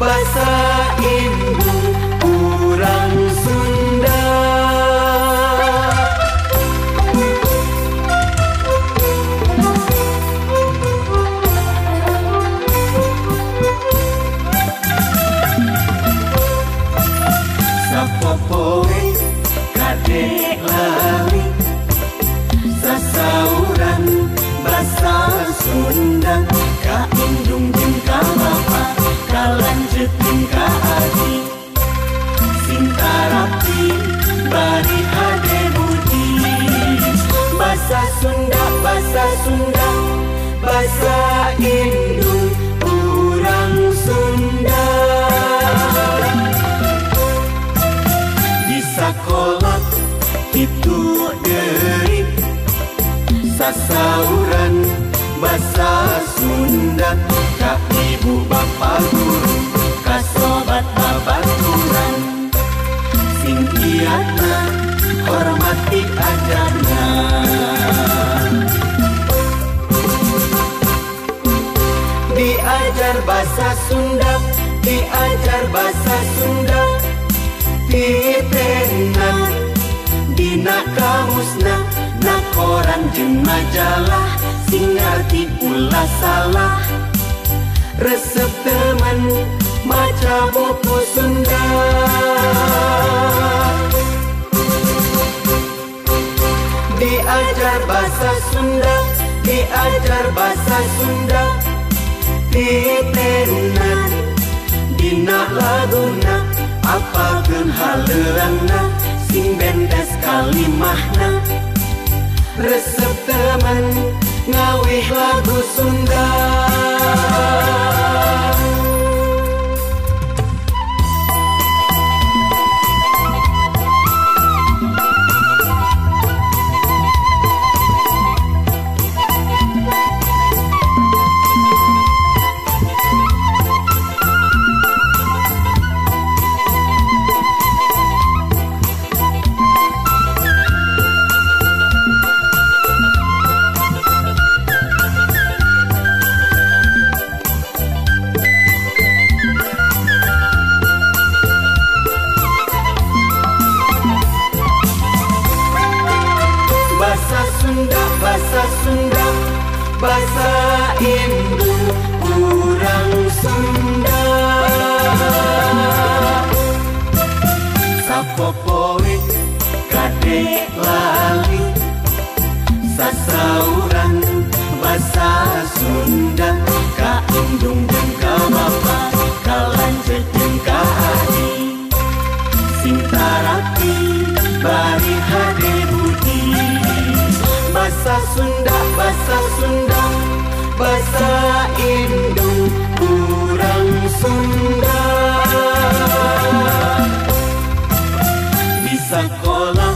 Basa Indu urang Sunda. Sapopoe kadek lali sasauran basa Sunda. Ka indung jeung ka bapa kalanjeutkeun ka adi sintarapi bari hade budi. Basa Sunda, basa Sunda, basa indung urang Sunda. Di sakola kitu deui sasauran basa Sunda. Ka ibu bapa guru, ka sobat babaturan, sing kiatna hormati ajarna. Diajar basa Sunda, diajar basa Sunda, ditenan dina kamusna, na koran jeung majalah, sing ngarti ulah salah. Resep temen maca buku Sunda. Diajar bahasa Sunda, diajar bahasa Sunda, ditenan dina laguna, apalkeun haleungna, sing bendes kalimahna. Resep temen ngawih lagu Sunda. Bahasa Sunda, bahasa Indu urang Sunda. Sapopoe kadek lali sasauran bahasa Sunda. Ka indung jeung ka bapa kalanjeutkeun ka adi sing tarapi bari hade budi. Bahasa Sunda, bahasa Sunda, bahasa indung urang Sunda. Di sakola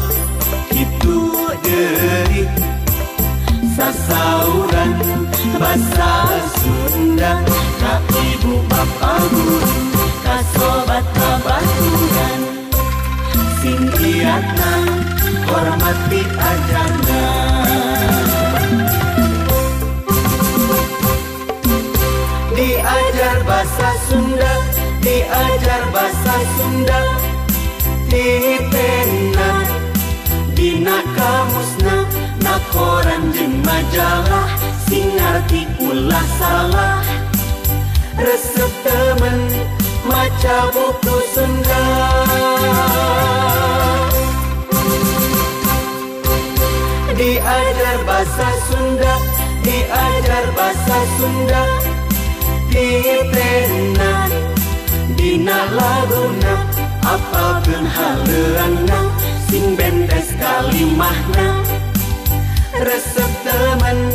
kitu deui sasauran bahasa Sunda. Ka ibu bapa guru, ka sobat babaturan, sing kiatna hormati ajarna. Diajar bahasa Sunda, diajar bahasa Sunda, ditenan dina kamusna, na koran jeung majalah, sing ngarti ulah salah. Resep temen maca buku Sunda. Diajar bahasa Sunda, diajar bahasa Sunda, ditenan dina laguna, apalkeun haleungna, sing bendes kalimahna. Resep temen